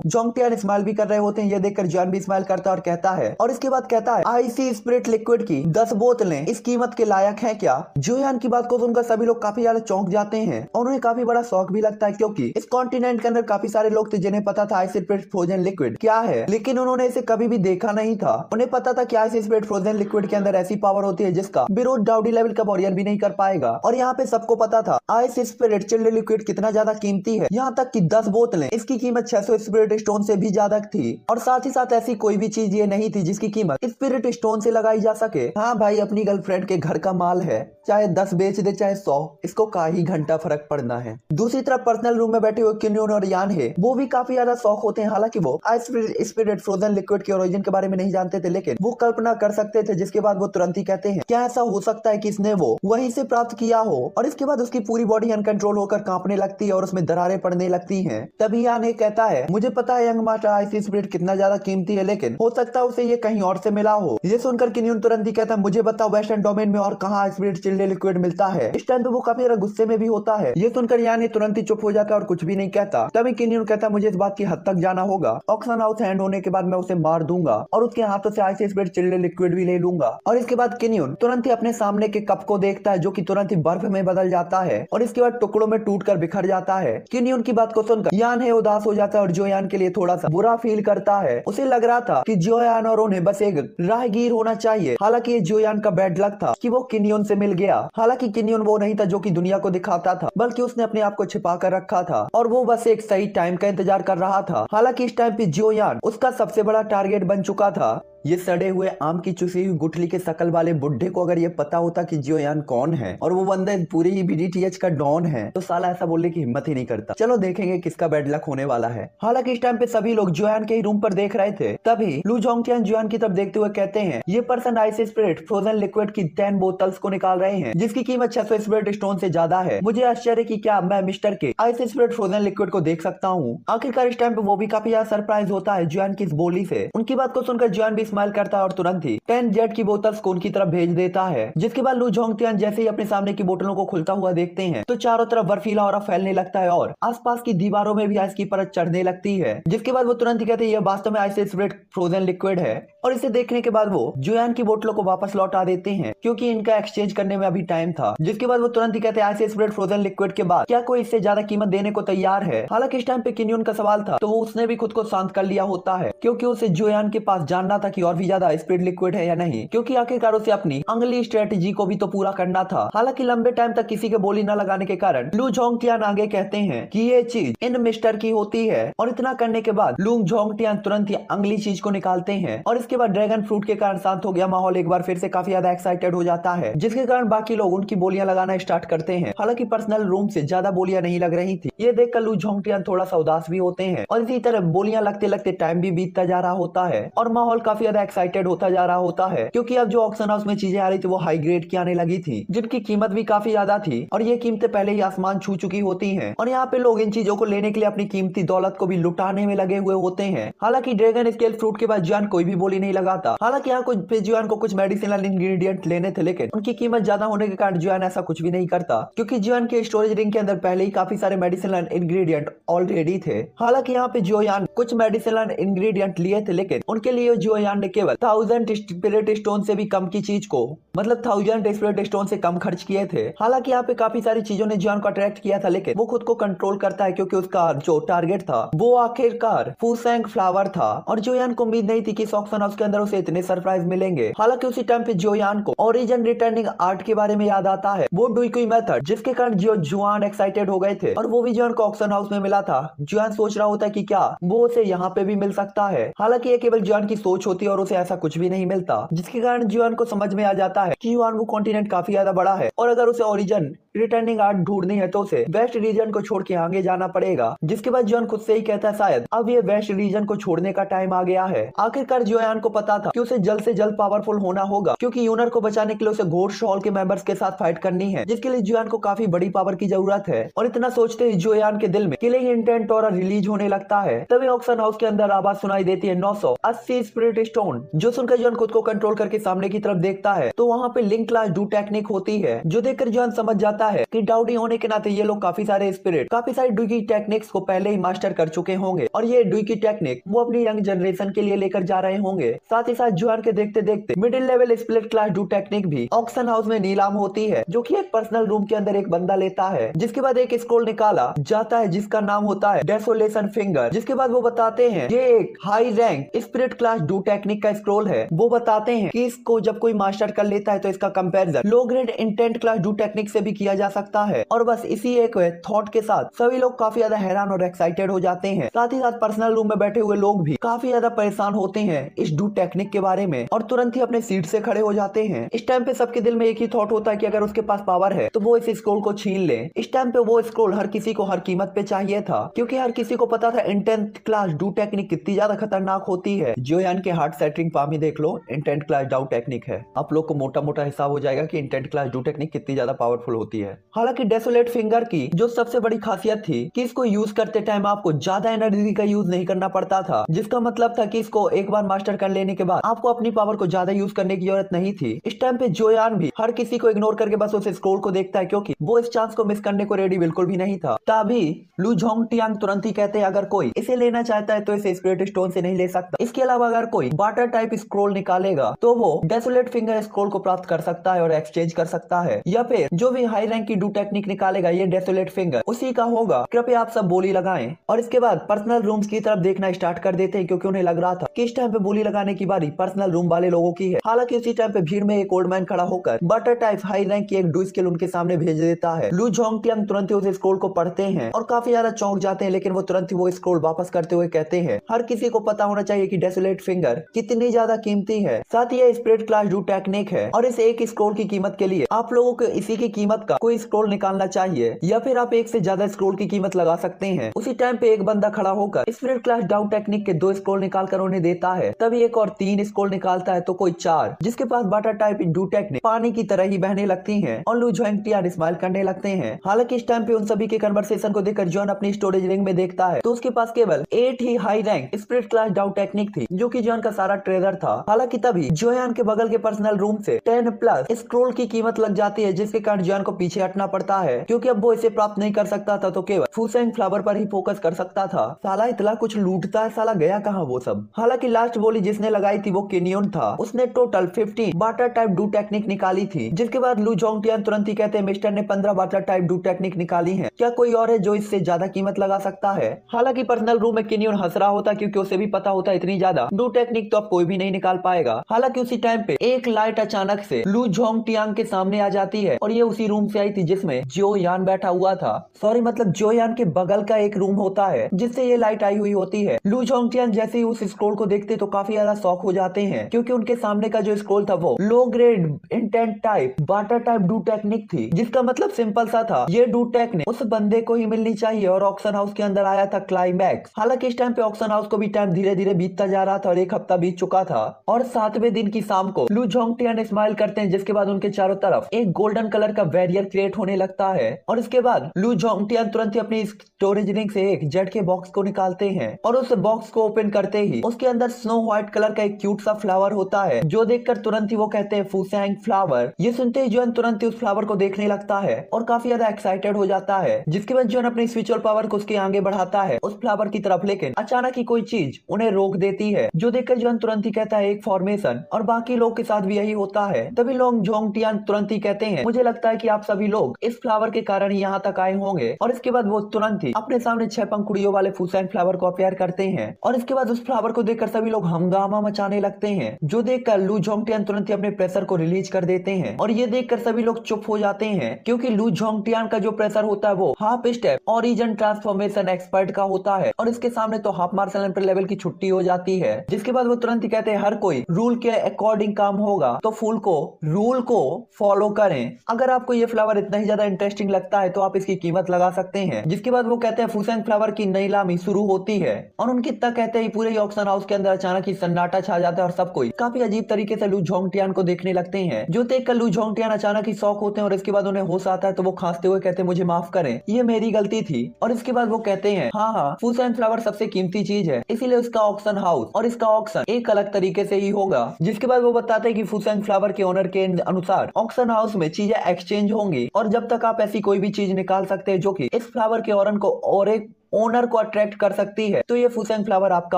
जोंगतियान स्माइल भी कर रहे होते हैं। ये देखकर जोयान भी स्माइल करता है और कहता है और इसके बाद कहता है आईसी स्पिरिट लिक्विड की 10 बोतलें इस कीमत के लायक है क्या। जोयान की बात को सुनकर सभी लोग काफी ज्यादा जाते हैं और उन्हें काफी बड़ा शौक भी लगता है क्योंकि इस कॉन्टिनेंट के अंदर काफी सारे लोग थे जिन्हें पता था आइस स्पिरिट फ्रोजन लिक्विड क्या है, लेकिन उन्होंने इसे कभी भी देखा नहीं था। उन्हें पता था कि आइस स्पिरिट फ्रोजन लिक्विड के अंदर ऐसी पावर होती है जिसका विरोध डाउडी लेवल का वॉरियर भी नहीं कर पाएगा। और यहाँ पे सबको पता था आइस स्पिरिट चिल्ड लिक्विड कितना ज्यादा कीमती है, यहाँ तक कि 10 बोतलें इसकी कीमत 600 स्पिरिट स्टोन से भी ज्यादा थी। और साथ ही साथ ऐसी कोई भी चीज ये नहीं थी जिसकी कीमत स्पिरिट स्टोन से लगाई जा सके। हाँ भाई अपनी गर्लफ्रेंड के घर का माल है, चाहे 10 बेच दे चाहे 100, इसको का ही घंटा फर्क पड़ना है। दूसरी तरफ पर्सनल रूम में बैठे हुए किन्योन और यान है, वो भी काफी ज्यादा शौक होते हैं। हालांकि वो आइस स्पिरिट फ्रोजन लिक्विड के ओरिजिन के बारे में नहीं जानते थे, लेकिन वो कल्पना कर सकते थे। जिसके बाद वो तुरंत ही कहते हैं क्या ऐसा हो सकता है कि इसने वो वहीं से प्राप्त किया हो। और इसके बाद उसकी पूरी बॉडी अनकंट्रोल होकर कांपने लगती है और उसमें दरारें पड़ने लगती हैं। तभी यान है कहता है मुझे पता है यंग मास्टर आइस स्पिरिट कितना ज्यादा कीमती है, लेकिन हो सकता है उसे ये कहीं और से मिला हो। ये सुनकर किन्योन तुरंत ही कहता है मुझे बताओ वेस्टर्न डोमेन में और कहाँ स्पिरिट चिल्ड लिक्विड मिलता है। इस टाइम टाइम पे वो काफी ज्यादा गुस्से में भी होता है। ये सुनकर यान तुरंत ही चुप हो जाता है और कुछ भी नहीं कहता। तभी किन्योन कहता है मुझे इस बात की हद तक जाना होगा, ऑक्सन हाउस हैंड होने के बाद मैं उसे मार दूंगा और उसके हाथों से आइस स्प्रिट चिल्ड लिक्विड भी ले लूंगा। और इसके बाद किन्योन तुरंत ही अपने सामने के कप को देखता है जो कि तुरंत ही बर्फ में बदल जाता है और इसके बाद टुकड़ों में टूटकर बिखर जाता है। किन्योन की बात को सुनकर यान है उदास हो जाता है और जोयान के लिए थोड़ा सा बुरा फील करता है। उसे लग रहा था कि जोयान और उन्हें बस एक राहगीर होना चाहिए। हालांकि ये जोयान का बैड लक था कि वो किन्योन से मिल गया। हालांकि किन्योन वो नहीं था जो कि दुनिया को दिखाता था, बल्कि उसने अपने आप को छिपा कर रखा था और वो बस एक सही टाइम का इंतजार कर रहा था। हालांकि इस टाइम पे जोयान उसका सबसे बड़ा टारगेट बन चुका था। ये सड़े हुए आम की चुसी हुई गुठली के शकल वाले बुड्ढे को अगर ये पता होता कि जोयान कौन है और वो बंदा पूरी ही बीडीटीएच का डॉन है तो साला ऐसा बोलने की हिम्मत ही नहीं करता। चलो देखेंगे किसका बैड लक होने वाला है। हालांकि इस टाइम पे सभी लोग जोयान के ही रूम पर देख रहे थे। तभी लू जोंगटियान जोयान की तरफ देखते हुए कहते हैं ये person ice spirit frozen liquid की 10 बोतल्स को निकाल रहे हैं जिसकी कीमत 600 स्पिरिट स्टोन से ज्यादा है। मुझे आश्चर्य कि क्या मैं मिस्टर के आइस स्पिरिट फ्रोजन लिक्विड को देख सकता हूँ। आखिरकार इस टाइम पे वो भी काफी ज्यादा सरप्राइज होता है जोयान की इस बोली से। उनकी बात को सुनकर जोयान भी स्माइल करता है और तुरंत ही 10 जेट की बोतल्स को उनकी तरफ भेज देता है। जिसके बाद लू जोंगटियान जैसे ही अपने सामने की बोतलों को खुलता हुआ देखते हैं तो चारों तरफ बर्फीला और फैलने लगता है और आसपास की दीवारों में भी आइस की परत चढ़ने लगती है। जिसके बाद वो तुरंत ही कहते हैं यह वास्तव में आइस स्पिरिट फ्रोजन लिक्विड है और इसे देखने के बाद वो जोयान की बोतलों को वापस लौटा देते हैं क्योंकि इनका एक्सचेंज करने में अभी टाइम था। जिसके बाद वो तुरंत ही कहते हैं आइस स्पिरिट फ्रोजन लिक्विड के बाद क्या कोई इससे ज्यादा कीमत देने को तैयार है। हालांकि इस टाइम पे किन्योन का सवाल था तो वो उसने भी खुद को शांत कर लिया होता है क्योंकि उसे जोयान के पास जानना था कि और भी ज्यादा स्पिरिट लिक्विड है या नहीं, क्योंकि आखिरकार उसे अपनी अगली स्ट्रेटेजी को भी तो पूरा करना था। हालांकि लंबे टाइम तक किसी के बोली न लगाने के कारण लू जोंगटियान आगे कहते हैं कि ये चीज इन मिस्टर की होती है और इतना करने के बाद लू जोंगटियान तुरंत ही अगली चीज को निकालते हैं और इसके बाद ड्रैगन फ्रूट के कारण शांत हो गया माहौल एक बार फिर से काफी ज्यादा एक्साइटेड हो जाता है जिसके कारण बाकी लोग उनकी बोलियां लगाना स्टार्ट करते हैं। हालांकि पर्सनल रूम से ज्यादा बोलियां नहीं लग रही थी। ये देखकर लू जोंगटियान थोड़ा सा उदास भी होते हैं और इसी तरह बोलियां लगते लगते टाइम भी बीतता जा रहा होता है और माहौल काफी ज्यादा एक्साइटेड होता जा रहा होता है क्योंकि अब जो ऑक्शन हाउस में चीजें आ रही थी वो हाई ग्रेड की आने लगी थी जिनकी कीमत भी काफी ज्यादा थी और ये कीमतें पहले ही आसमान छू चुकी होती हैं और यहाँ पे लोग इन चीजों को लेने के लिए अपनी कीमती दौलत को भी लुटाने में लगे हुए होते हैं। हालांकि ड्रैगन स्केल फ्रूट के बाद जोयान कोई भी बोली नहीं लगाता। हालांकि यहाँ कुछ जोयान को कुछ मेडिसिनल इंग्रेडिएंट लेने थे लेकिन उनकी कीमत ज्यादा होने के कारण जोयान ऐसा कुछ भी नहीं करता क्योंकि जोयान के स्टोरेज रिंग के अंदर पहले ही काफी सारे मेडिसिनल इंग्रेडिएंट ऑलरेडी थे। हालांकि यहाँ पे जोयान कुछ मेडिसिनल इंग्रेडिएंट लिए थे लेकिन उनके लिए जोयान ने केवल 1000 स्पिरिट स्टोन से भी कम की चीज को मतलब 1000 स्पिरिट स्टोन से कम खर्च किए थे। हालांकि यहाँ पे काफी सारी चीजों ने जोयान को अट्रैक्ट किया था लेकिन वो खुद को कंट्रोल करता है क्योंकि उसका जो टारगेट था वो आखिरकार फूसैंग फ्लावर था और जोयान को उम्मीद नहीं थी कि ऑक्शन हाउस के अंदर उसे इतने सरप्राइज मिलेंगे। हालांकि उसी टाइम पे जोयान को ओरिजिन रिटर्निंग आर्ट के बारे में याद आता है, वो डुइकुई मेथड, जिसके कारण जोयान एक्साइटेड हो गए थे और वो भी जोयान को ऑक्शन हाउस में मिला था। जोयान सोच रहा होता है कि क्या वो उसे यहाँ पे भी मिल सकता है। हालांकि ये केवल जोयान की सोच होती है और उसे ऐसा कुछ भी नहीं मिलता जिसके कारण जोयान को समझ में आ जाता है कि युआन वो कॉन्टिनेंट काफी ज्यादा बड़ा है और अगर उसे ओरिजिन रिटर्निंग आर्ट ढूंढनी है तो उसे वेस्ट रीजन को छोड़ के आगे जाना पड़ेगा। जिसके बाद जोयान खुद से ही कहता है शायद अब ये वेस्ट रीजन को छोड़ने का टाइम आ गया है। आखिरकार जोयान को पता था कि उसे जल्द से जल्द पावरफुल होना होगा क्योंकि यूनर को बचाने के लिए उसे घोस्ट हॉल के मेंबर्स के साथ फाइट करनी है जिसके लिए जोयान को काफी बड़ी पावर की जरूरत है। और इतना सोचते ही जोयान के दिल में किलिंग इंटेंट और रिलीज होने लगता है। तभी ऑक्शन हाउस के अंदर आवाज सुनाई देती है 980 स्पिरिट स्टोन, जो सुनकर जोयान खुद को कंट्रोल करके सामने की तरफ देखता है तो वहाँ पे लिंक क्लास डू टेक्निक होती है जो देखकर जोयान समझ जाता है कि डाउडी होने के नाते ये लोग काफी सारे स्पिरिट काफी सारी डुई की टेक्निक्स को पहले ही मास्टर कर चुके होंगे और ये डुई की टेक्निक वो अपनी यंग जनरेशन के लिए लेकर जा रहे होंगे। साथ ही साथ जोयान के देखते देखते middle level split class do technique भी ऑक्शन हाउस में नीलाम होती है जो कि एक पर्सनल रूम के अंदर एक बंदा लेता है। जिसके बाद एक स्क्रोल निकाला जाता है जिसका नाम होता है डेसोलेशन फिंगर। जिसके बाद वो बताते हैं ये एक high rank spirit class do technique का स्क्रोल है। वो बताते हैं कि इसको जब कोई मास्टर कर लेता है तो इसका comparison low grade intent class do technique से भी किया जा सकता है। और बस इसी एक थॉट के साथ सभी लोग काफी ज्यादा हैरान और एक्साइटेड हो जाते हैं। साथ ही साथ पर्सनल रूम में बैठे हुए लोग भी काफी ज्यादा परेशान होते हैं इस डू टेक्निक के बारे में और तुरंत ही अपने सीट से खड़े हो जाते हैं। इस टाइम पे सबके दिल में एक ही थॉट होता है कि अगर उसके पास पावर है तो वो इस स्क्रोल को छीन ले। इस टाइम पे वो स्क्रोल हर किसी को हर कीमत पे चाहिए था क्योंकि हर किसी को पता था इंटेंट क्लास डू टेक्निक कितनी ज्यादा खतरनाक होती है। जोयान के हार्ट हार्ट सेटरिंग पाम ही देख लो, इंटेंट क्लास डाउ टेक्निक है। आप लोग को मोटा मोटा हिसाब हो जाएगा कि इंटेंट क्लास डू टेक्निक कितनी ज्यादा पावरफुल होती है। हालांकि डेसोलेट फिंगर की जो सबसे बड़ी खासियत थी कि इसको यूज करते टाइम आपको ज्यादा एनर्जी का यूज नहीं करना पड़ता था, जिसका मतलब था कि इसको एक बार मास्टर कर लेने के बाद आपको अपनी पावर को ज्यादा यूज करने की जरूरत नहीं थी। इस टाइम पे जोयान भी हर किसी को इग्नोर करके बस उस स्क्रोल को देखता है, क्योंकि वो इस चांस को मिस करने को रेडी बिल्कुल भी नहीं था। तभी लू जोंगटियांग तुरंत ही कहते हैं अगर कोई इसे लेना चाहता है तो इसे स्पिरिट स्टोन से नहीं ले सकता। इसके अलावा अगर कोई वाटर टाइप स्क्रोल निकालेगा तो वो डेसोलेट फिंगर स्क्रोल को प्राप्त कर सकता है और एक्सचेंज कर सकता है, या फिर जो भी हाई रैंक की डू टेक्निक निकालेगा ये डेसोलेट फिंगर उसी का होगा। कृपया आप सब बोली लगाएं। और इसके बाद पर्सनल रूम्स की तरफ देखना स्टार्ट कर देते हैं, क्योंकि उन्हें लग रहा था कि इस टाइम पे बोली लगाने की बारी पर्सनल रूम वाले लोगों की है। हालांकि उसी टाइम पे भीड़ में एक ओल्ड मैन खड़ा होकर बटर टाइप हाई रैंक की एक डू स्किल उनके सामने भेज देता है। लू जोंगटियांग तुरंत ही उस स्क्रोल को पढ़ते हैं और काफी ज्यादा चौंक जाते हैं, लेकिन वो तुरंत ही वो स्क्रोल वापस करते हुए कहते हैं हर किसी को पता होना चाहिए कि डेसोलेट फिंगर कितनी ज्यादा कीमती है। साथ ही ये स्पिरिट क्लास डू टेक्निक है और इस एक स्क्रोल की कीमत के लिए आप लोगों को इसी की कीमत का कोई स्क्रोल निकालना चाहिए, या फिर आप एक से ज्यादा स्क्रोल की कीमत लगा सकते हैं। उसी टाइम पे एक बंदा खड़ा होकर स्पिरिट क्लास डाउ टेक्निक के 2 स्क्रोल निकालकर उन्हें देता है। तभी एक और 3 स्क्रोल निकालता है तो कोई 4, जिसके पास वाटर टाइप डू टेक्निक पानी की तरह ही बहने लगती है और लू जोंगटियांग स्माइल करने लगते हैं। हालांकि इस टाइम पे उन सभी के कन्वर्सेशन को देखकर जॉन अपनी स्टोरेज रिंग में देखता है तो उसके पास केवल 8 ही हाई रैंक स्पिरिट क्लास डाउ टेक्निक थी, जो कि जॉन का सारा ट्रेजर था। हालांकि तभी जोयान के बगल के पर्सनल रूम से 10 प्लस स्क्रोल की कीमत लग जाती है, जिसके कारण जॉन को पीछे हटना पड़ता है, क्योंकि अब वो इसे प्राप्त नहीं कर सकता था तो केवल फूसेंग फ्लावर पर ही फोकस कर सकता था। साला इतना कुछ लूटता है, साला गया कहाँ वो सब। हालांकि लास्ट बोली जिसने लगाई थी वो केनियन था, उसने total 15 water type do technique निकाली थी। जिसके बाद लू जोंगटियांग तुरंत ही कहते हैं मिस्टर ने 15 वाटर टाइप डू टेक्निक निकाली है, क्या कोई और है जो इससे ज्यादा कीमत लगा सकता है। हालांकि पर्सनल रूम में केनियन हंस रहा होता, क्योंकि उसे भी पता होता इतनी ज्यादा डू टेक्निक तो अब कोई भी नहीं निकाल पाएगा। हालांकि उसी टाइम पे एक लाइट अचानक से लू जोंगटियांग के सामने आ जाती है और ये उसी रूम से आई थी जिसमें जोयान बैठा हुआ था। सॉरी, मतलब जोयान के बगल का एक रूम होता है जिससे ये लाइट आई हुई होती है। लू जोंगटियांग जैसे ही उस स्क्रोल को देखते तो काफी ज्यादा शॉक हो जाते हैं, क्योंकि उनके सामने का जो स्क्रोल था वो low grade intent type water type do technique थी, जिसका मतलब सिंपल सा था, ये डू टेक्निक उस बंदे को ही मिलनी चाहिए और ऑक्शन हाउस के अंदर आया था क्लाइमैक्स। हालांकि इस टाइम पे ऑक्शन हाउस को भी टाइम धीरे धीरे बीतता जा रहा था और एक हफ्ता बीत चुका था और 7वें दिन की शाम को लू जोंगटियांग स्माइल करते हैं, जिसके बाद उनके चारों तरफ एक गोल्डन कलर का बैरियर क्रिएट होने लगता है और इसके बाद लू जोंगटियांग तुरंत ही अपनी स्टोरेज रिंग से एक जेड के बॉक्स को निकालते हैं और उस बॉक्स को ओपन करते ही उसके अंदर स्नो व्हाइट कलर का एक क्यूट सा फ्लावर होता है, जो देखकर तुरंत ही वो कहते हैं फूसेंग फ्लावर। ये सुनते ही जॉन तुरंत ही उस फ्लावर को देखने लगता है और काफी ज्यादा एक्साइटेड हो जाता है, जिसके बाद जॉन अपनी स्पिरिचुअल पावर को उसके आगे बढ़ाता है उस फ्लावर की तरफ, लेकिन अचानक ही कोई चीज उन्हें रोक देती है, जो देखकर जॉन तुरंत ही कहता है एक फॉर्मेशन, और बाकी लोग के साथ भी यही होता है। तभी लोग जोंगटियांग तुरंत ही कहते हैं मुझे लगता है कि आप सभी लोग इस फ्लावर के कारण ही यहाँ तक आए होंगे, और इसके बाद वो तुरंत ही अपने सामने 6 पंखुड़ियों वाले फूसेंग फ्लावर को अपेयर करते हैं और इसके बाद उस फ्लावर को देखकर सभी लोग हंगामा मचाने लगते हैं, जो देखकर लू जोंगटियांग तुरंत ही अपने प्रेशर को रिलीज कर देते हैं और ये देखकर सभी लोग चुप हो जाते हैं, क्योंकि लू जोंगटियांग का जो प्रेशर होता है वो half step origin transformation expert का होता है और इसके सामने तो हाफ मार्शल आर्ट लेवल की छुट्टी हो जाती है। जिसके बाद वो तुरंत ही कहते हैं हर कोई रूल के अकॉर्डिंग काम होगा, तो फूल को रूल को फॉलो करें। अगर आपको ये फ्लावर इतना ही ज्यादा इंटरेस्टिंग लगता है तो आप इसकी कीमत लगा सकते हैं। जिसके बाद वो कहते हैं फूसेंग फ्लावर की नीलामी शुरू होती है और उनकी इतना कहते ही पूरे ऑक्शन हाउस के अंदर अचानक ही सन्नाटा छा जाता है और सब कोई काफी अजीब तरीके से लू जोंगटियांग को देखने लगते हैं, जो देखकर लू जोंगटियांग अचानक ही शॉक होते हैं और इसके बाद उन्हें होश आता है तो वो खांसते हुए कहते हैं मुझे माफ करें, ये मेरी गलती थी। और इसके बाद वो कहते हैं हाँ फूसेंग फ्लावर सबसे कीमती चीज है, इसीलिए उसका ऑक्शन हाउस और इसका ऑक्शन एक अलग तरीके से ही होगा। जिसके बाद वो बताते हैं कि फूसेंग फ्लावर के ओनर के अनुसार ऑक्शन हाउस में चीजें एक्सचेंज होंगी और जब तक आप ऐसी कोई भी चीज निकाल सकते हैं जो कि इस फ्लावर के ओनर को और एक ओनर को अट्रैक्ट कर सकती है तो ये फूसेंग फ्लावर आपका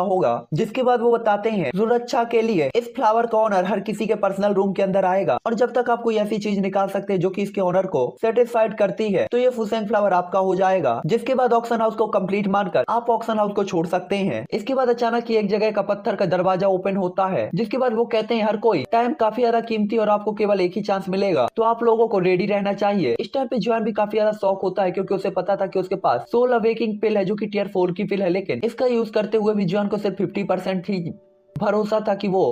होगा। जिसके बाद वो बताते हैं सुरक्षा के लिए इस फ्लावर का ओनर हर किसी के पर्सनल रूम के अंदर आएगा और जब तक आप कोई ऐसी चीज निकाल सकते हैं जो कि इसके ओनर को सेटिस्फाइड करती है तो ये फूसेंग फ्लावर आपका हो जाएगा। जिसके बाद ऑक्शन हाउस को कंप्लीट मानकर आप ऑक्शन हाउस को छोड़ सकते हैं। इसके बाद अचानक ही एक जगह का पत्थर का दरवाजा ओपन होता है, जिसके बाद वो कहते हैं हर कोई टाइम काफी ज्यादा कीमती और आपको केवल एक ही चांस मिलेगा तो आप लोगों को रेडी रहना चाहिए। इस टाइम पे जॉन भी काफी ज्यादा शौक होता है, क्योंकि उसे पता था कि उसके पास सोल अवेकिंग पिल है जो कि टियर 4 की पिल है, लेकिन इसका यूज करते हुए भी जॉन को सिर्फ 50% ही भरोसा था कि वो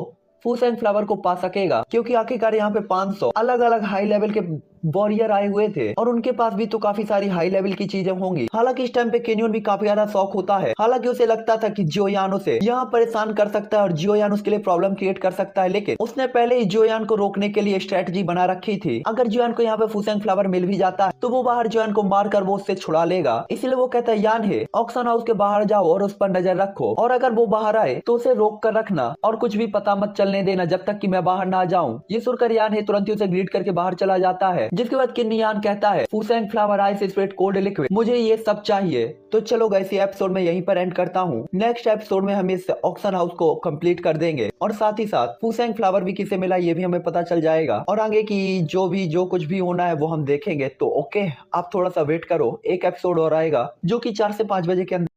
फूसेंग फ्लावर को पा सकेगा, क्योंकि आखिरकार यहाँ पे 500 अलग अलग हाई लेवल के वॉरियर आए हुए थे और उनके पास भी तो काफी सारी हाई लेवल की चीजें होंगी। हालांकि इस टाइम पे केनियन भी काफी ज्यादा शौक होता है। हालांकि उसे लगता था कि जियोयान उसे यहाँ परेशान कर सकता है और जियोयान उसके लिए प्रॉब्लम क्रिएट कर सकता है, लेकिन उसने पहले ही जियोयान को रोकने के लिए स्ट्रेटजी बना रखी थी। अगर जियोयान को यहाँ पे फुसेंग फ्लावर मिल भी जाता है तो वो बाहर जियोयान को मारकर वो उससे छुड़ा लेगा। इसलिए वो कहता है यान है ऑक्शन हाउस के बाहर जाओ और उस पर नजर रखो, और अगर वो बाहर आए तो उसे रोक कर रखना और कुछ भी पता मत चलने देना जब तक कि मैं बाहर ना जाऊं। ये सुनकर यान है तुरंत ही उसे ग्रीट करके बाहर चला जाता है, जिसके बाद किन्नी यान कहता है फुसेंग flower ice spread cold liquid, मुझे ये सब चाहिए। तो चलो गाइस, ये एपिसोड में यहीं पर एंड करता हूँ। नेक्स्ट एपिसोड में हम इस ऑक्शन हाउस को कंप्लीट कर देंगे और साथ ही साथ फुसेंग फ्लावर भी किसे मिला ये भी हमें पता चल जाएगा, और आगे की जो कुछ भी होना है वो हम देखेंगे। तो ओके, आप थोड़ा सा वेट करो, एक एपिसोड और आएगा जो कि 4 से 5 बजे के अंदर